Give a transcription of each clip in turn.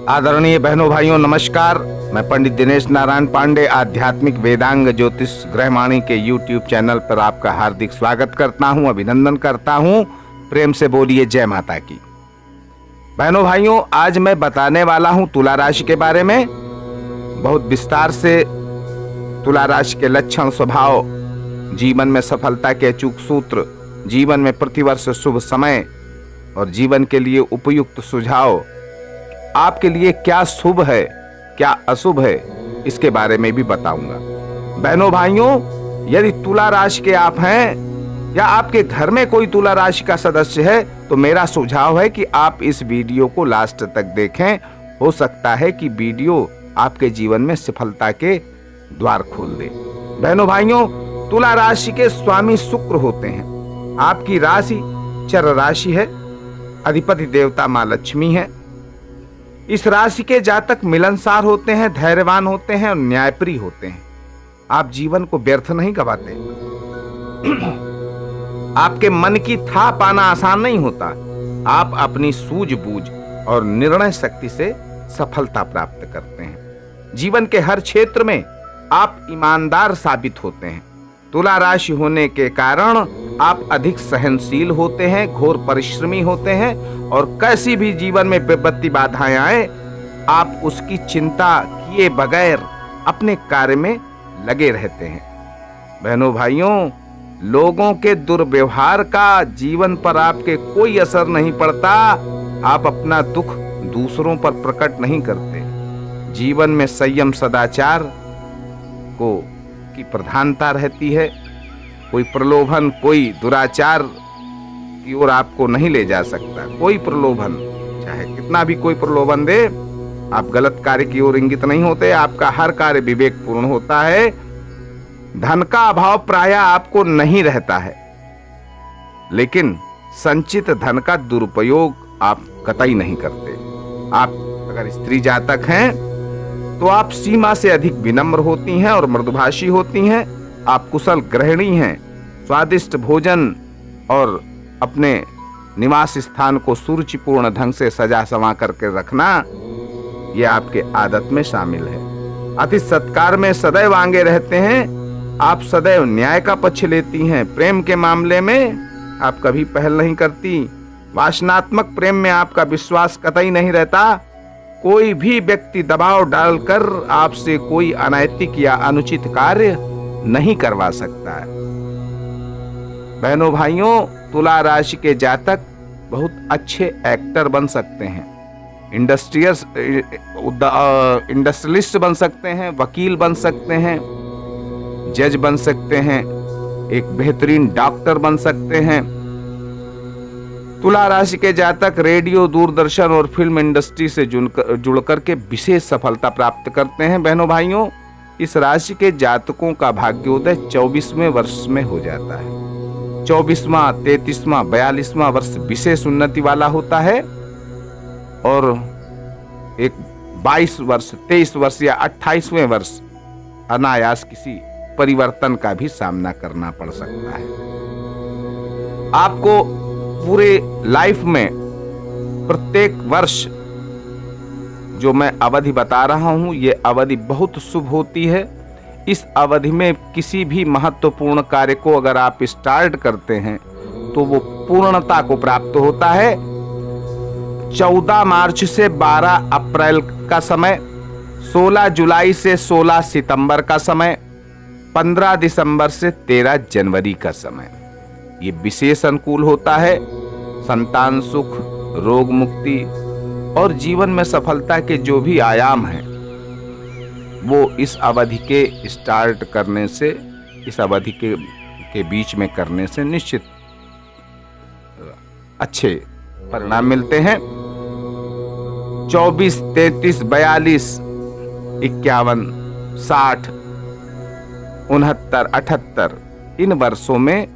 आदरणीय बहनों भाइयों नमस्कार। मैं पंडित दिनेश नारायण पांडे आध्यात्मिक वेदांग ज्योतिष ग्रहवाणी के YouTube चैनल पर आपका हार्दिक स्वागत करता हूं, अभिनंदन करता हूं। प्रेम से बोलिए जय माता की। बहनों भाइयों, आज मैं बताने वाला हूं तुला राशि के बारे में। बहुत विस्तार से तुला राशि के लक्षण, स्वभाव, जीवन में सफलता के अचूक सूत्र, जीवन में प्रतिवर्ष शुभ समय और जीवन के लिए उपयुक्त सुझाव, आपके लिए क्या शुभ है क्या अशुभ है, इसके बारे में भी बताऊंगा। बहनों भाइयों, यदि तुला राशि के आप हैं या आपके घर में कोई तुला राशि का सदस्य है तो मेरा सुझाव है कि आप इस वीडियो को लास्ट तक देखें। हो सकता है कि वीडियो आपके जीवन में सफलता के द्वार खोल दे। बहनों भाइयों, तुला राशि के स्वामी शुक्र होते हैं। आपकी राशि चर राशि है, अधिपति देवता मां लक्ष्मी है। इस राशि के जातक मिलनसार होते हैं, धैर्यवान होते हैं और न्यायप्रिय होते हैं। आप जीवन को व्यर्थ नहीं गवाते। आपके मन की था पाना आसान नहीं होता। आप अपनी सूझबूझ और निर्णय शक्ति से सफलता प्राप्त करते हैं। जीवन के हर क्षेत्र में आप ईमानदार साबित होते हैं। तुला राशि होने के कारण आप अधिक सहनशील होते हैं, घोर परिश्रमी होते हैं और कैसी भी जीवन में विपत्ति बाधाएं आए, आप उसकी चिंता किए बगैर अपने कार्य में लगे रहते हैं। बहनों भाइयों, लोगों के दुर्व्यवहार का जीवन पर आपके कोई असर नहीं पड़ता। आप अपना दुख दूसरों पर प्रकट नहीं करते। जीवन में संयम, सदाचार की प्रधानता रहती है। कोई प्रलोभन, कोई दुराचार की ओर आपको नहीं ले जा सकता। कोई प्रलोभन, चाहे कितना भी कोई प्रलोभन दे, आप गलत कार्य की ओर इंगित नहीं होते। आपका हर कार्य विवेकपूर्ण होता है। धन का अभाव प्रायः आपको नहीं रहता है, लेकिन संचित धन का दुरुपयोग आप कतई नहीं करते। आप अगर स्त्री जातक हैं तो आप सीमा से अधिक विनम्र होती हैं और मृदुभाषी होती हैं। आप कुशल गृहिणी हैं। स्वादिष्ट भोजन और अपने निवास स्थान को सुरुचिपूर्ण ढंग से सजा संवा करके रखना, यह आपके आदत में शामिल है। अतिथि सत्कार में सदैव आगे रहते हैं। आप सदैव न्याय का पक्ष लेती हैं। प्रेम के मामले में आप कभी पहल नहीं करती। वासनात्मक प्रेम में आपका विश्वास कतई नहीं रहता। कोई भी व्यक्ति दबाव डालकर आपसे कोई अनैतिक या अनुचित कार्य नहीं करवा सकता है। बहनों भाइयों, तुला राशि के जातक बहुत अच्छे एक्टर बन सकते हैं, इंडस्ट्रियलिस्ट बन सकते हैं, वकील बन सकते हैं, जज बन सकते हैं, एक बेहतरीन डॉक्टर बन सकते हैं। तुला राशि के जातक रेडियो, दूरदर्शन और फिल्म इंडस्ट्री से जुड़कर के विशेष सफलता प्राप्त करते हैं। बहनों भाइयों, इस राशि के जातकों का भाग्योदय 24वें वर्ष में हो जाता है। 24वां, 33वां, 42वां वर्ष विशेष उन्नति वाला होता है और एक 22 वर्ष, 23 वर्ष या 28वें वर्ष अनायास किसी परिवर्तन का भी सामना करना पड़ सकता है। आपको पूरे लाइफ में प्रत्येक वर्ष जो मैं अवधि बता रहा हूं, ये अवधि बहुत शुभ होती है। इस अवधि में किसी भी महत्वपूर्ण कार्य को अगर आप स्टार्ट करते हैं तो वो पूर्णता को प्राप्त होता है। 14 मार्च से 12 अप्रैल का समय, 16 जुलाई से 16 सितंबर का समय, 15 दिसंबर से 13 जनवरी का समय, ये विशेष अनुकूल होता है। संतान सुख, रोग मुक्ति और जीवन में सफलता के जो भी आयाम हैं वो इस अवधि के स्टार्ट करने से, इस अवधि के बीच में करने से निश्चित अच्छे परिणाम मिलते हैं। 24, 33, 42, 51, 60, 69, 78 इन वर्षों में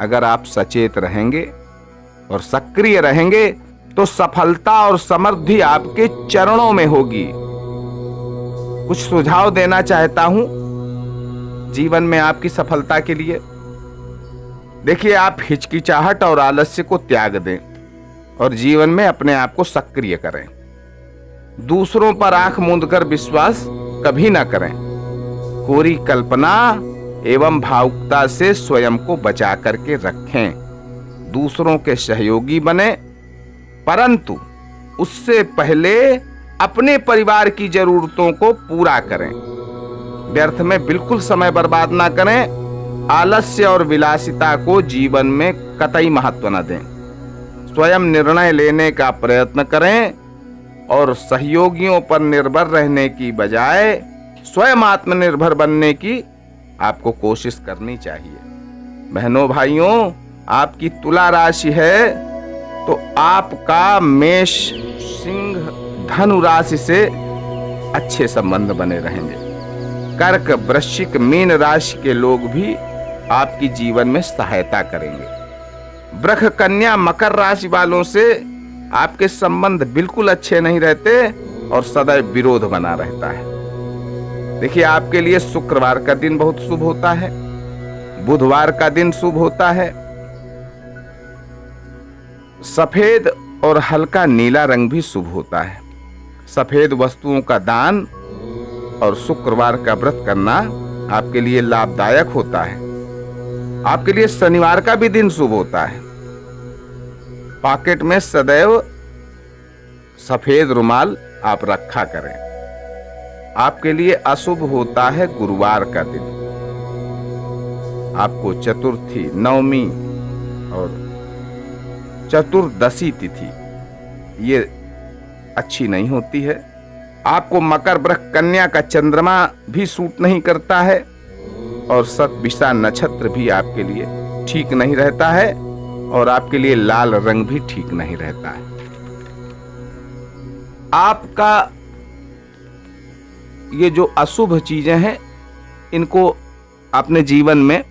अगर आप सचेत रहेंगे और सक्रिय रहेंगे तो सफलता और समृद्धि आपके चरणों में होगी। कुछ सुझाव देना चाहता हूं जीवन में आपकी सफलता के लिए। देखिए, आप हिचकिचाहट और आलस्य को त्याग दें और जीवन में अपने आप को सक्रिय करें। दूसरों पर आंख मूंदकर विश्वास कभी ना करें। कोरी कल्पना एवं भावुकता से स्वयं को बचा करके रखें। दूसरों के सहयोगी बने, परंतु उससे पहले अपने परिवार की जरूरतों को पूरा करें। व्यर्थ में बिल्कुल समय बर्बाद ना करें। आलस्य और विलासिता को जीवन में कतई महत्व न दें। स्वयं निर्णय लेने का प्रयत्न करें और सहयोगियों पर निर्भर रहने की बजाय स्वयं आत्मनिर्भर बनने की आपको कोशिश करनी चाहिए। बहनों भाइयों, आपकी तुला राशि है तो आपका मेष सिंह धनु राशि से अच्छे संबंध बने रहेंगे। कर्क वृश्चिक मीन राशि के लोग भी आपकी जीवन में सहायता करेंगे। वृष कन्या मकर राशि वालों से आपके संबंध बिल्कुल अच्छे नहीं रहते और सदैव विरोध बना रहता है। देखिए, आपके लिए शुक्रवार का दिन बहुत शुभ होता है, बुधवार का दिन शुभ होता है। सफेद और हल्का नीला रंग भी शुभ होता है। सफेद वस्तुओं का दान और शुक्रवार का व्रत करना आपके लिए लाभदायक होता है। आपके लिए शनिवार का भी दिन शुभ होता है। पॉकेट में सदैव सफेद रुमाल आप रखा करें। आपके लिए अशुभ होता है गुरुवार का दिन। आपको चतुर्थी, नवमी और चतुर्दशी तिथि ये अच्छी नहीं होती है। आपको मकर वृष कन्या का चंद्रमा भी सूट नहीं करता है और शतभिषा नक्षत्र भी आपके लिए ठीक नहीं रहता है और आपके लिए लाल रंग भी ठीक नहीं रहता है। आपका ये जो अशुभ चीजें हैं, इनको अपने जीवन में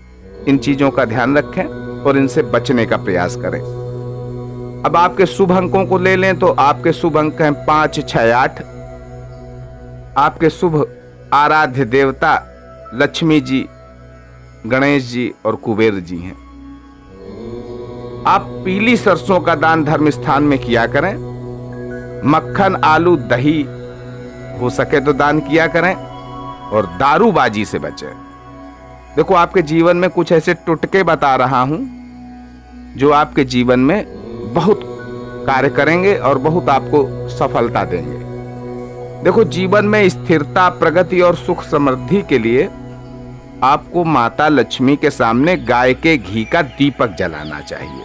इन चीजों का ध्यान रखें और इनसे बचने का प्रयास करें। अब आपके शुभ अंकों को ले लें तो आपके शुभ अंक हैं 5, 6, 8। आपके शुभ आराध्य देवता लक्ष्मी जी, गणेश जी और कुबेर जी हैं। आप पीली सरसों का दान धर्म स्थान में किया करें। मक्खन, आलू, दही हो सके तो दान किया करें और दारूबाजी से बचें। देखो, आपके जीवन में कुछ ऐसे टुटके बता रहा हूं जो आपके जीवन में बहुत कार्य करेंगे और बहुत आपको सफलता देंगे। देखो, जीवन में स्थिरता, प्रगति और सुख समृद्धि के लिए आपको माता लक्ष्मी के सामने गाय के घी का दीपक जलाना चाहिए।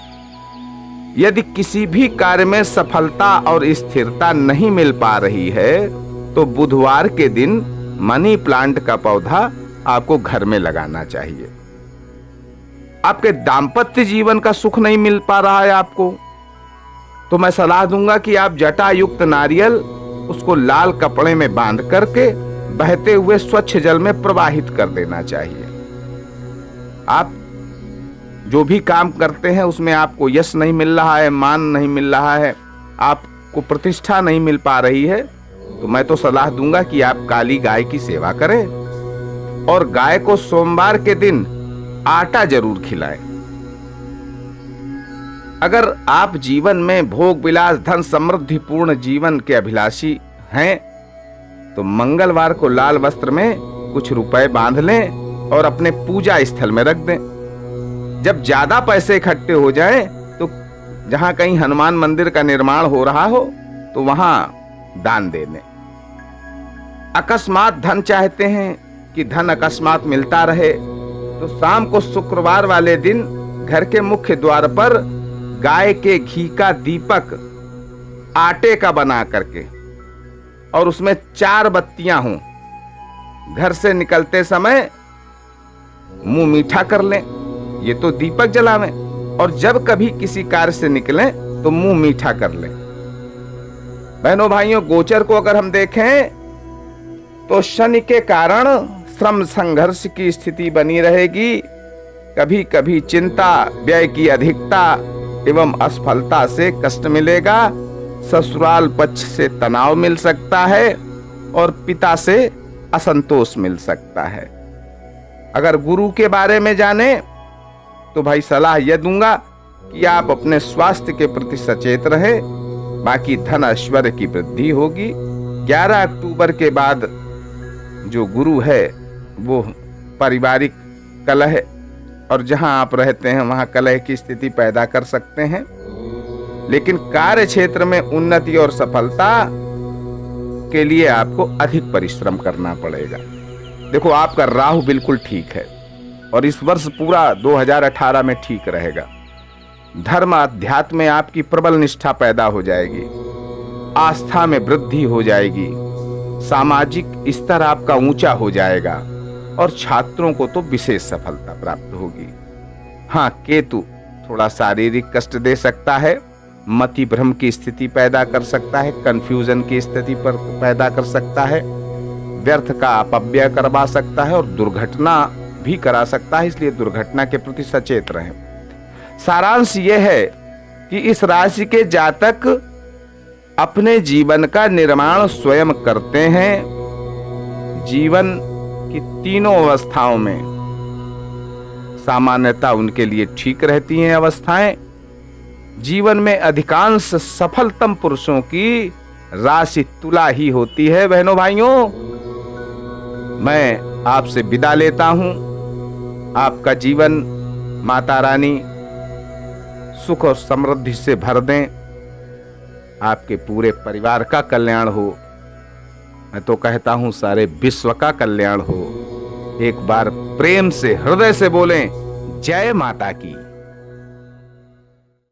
यदि किसी भी कार्य में सफलता और स्थिरता नहीं मिल पा रही है तो बुधवार के दिन मनी प्लांट का पौधा आपको घर में लगाना चाहिए। आपके दांपत्य जीवन का सुख नहीं मिल पा रहा है आपको, तो मैं सलाह दूंगा कि आप जटा युक्त नारियल उसको लाल कपड़े में बांध करके बहते हुए स्वच्छ जल में प्रवाहित कर देना चाहिए। आप जो भी काम करते हैं उसमें आपको यश नहीं मिल रहा है, मान नहीं मिल रहा है, आपको प्रतिष्ठा नहीं मिल पा रही है, तो मैं तो सलाह दूंगा कि आप काली गाय की सेवा करें और गाय को सोमवार के दिन आटा जरूर खिलाएं। अगर आप जीवन में भोग विलास, धन समृद्धि पूर्ण जीवन के अभिलाषी हैं तो मंगलवार को लाल वस्त्र में कुछ रुपए बांध लें और अपने पूजा स्थल में रख दें। जब ज्यादा पैसे इकट्ठे हो जाएं तो जहां कहीं हनुमान मंदिर का निर्माण हो रहा हो तो वहां दान दे दें। अकस्मात धन चाहते हैं कि धन अकस्मात मिलता रहे तो शाम को शुक्रवार वाले दिन घर के मुख्य द्वार पर गाय के घी का दीपक आटे का बना करके और उसमें 4 बत्तियां हों, घर से निकलते समय मुंह मीठा कर लें, ये तो दीपक जलावें, और जब कभी किसी कार्य से निकलें तो मुंह मीठा कर लें। बहनों भाइयों, गोचर को अगर हम देखें तो शनि के कारण श्रम संघर्ष की स्थिति बनी रहेगी। कभी कभी चिंता, व्यय की अधिकता एवं असफलता से कष्ट मिलेगा। ससुराल पक्ष से तनाव मिल सकता है और पिता से असंतोष मिल सकता है। अगर गुरु के बारे में जाने तो भाई सलाह यह दूंगा कि आप अपने स्वास्थ्य के प्रति सचेत रहें। बाकी धन ऐश्वर्य की वृद्धि होगी, 11 अक्टूबर के बाद जो गुरु है वो पारिवारिक कलह और जहां आप रहते हैं वहां कलह की स्थिति पैदा कर सकते हैं। लेकिन कार्य क्षेत्र में उन्नति और सफलता के लिए आपको अधिक परिश्रम करना पड़ेगा। देखो, आपका राहु बिल्कुल ठीक है और इस वर्ष पूरा 2018 में ठीक रहेगा। धर्म अध्यात्म में आपकी प्रबल निष्ठा पैदा हो जाएगी, आस्था में वृद्धि हो जाएगी, सामाजिक स्तर आपका ऊंचा हो जाएगा और छात्रों को तो विशेष सफलता प्राप्त होगी। हाँ, केतु थोड़ा शारीरिक कष्ट दे सकता है, मति भ्रम की स्थिति पैदा कर सकता है, कंफ्यूजन की स्थिति पर पैदा कर सकता है, व्यर्थ का अपव्यय करवा सकता है और दुर्घटना भी करा सकता है। इसलिए दुर्घटना के प्रति सचेत रहें। सारांश यह है कि इस राशि के जातक अपने जीवन का निर्माण स्वयं करते हैं। जीवन की तीनों अवस्थाओं में सामान्यतः उनके लिए ठीक रहती हैं अवस्थाएं। जीवन में अधिकांश सफलतम पुरुषों की राशि तुला ही होती है। बहनों भाइयों, मैं आपसे विदा लेता हूं। आपका जीवन माता रानी सुख और समृद्धि से भर दें। आपके पूरे परिवार का कल्याण हो। मैं तो कहता हूं सारे विश्व का कल्याण हो। एक बार प्रेम से हृदय से बोलें, जय माता की।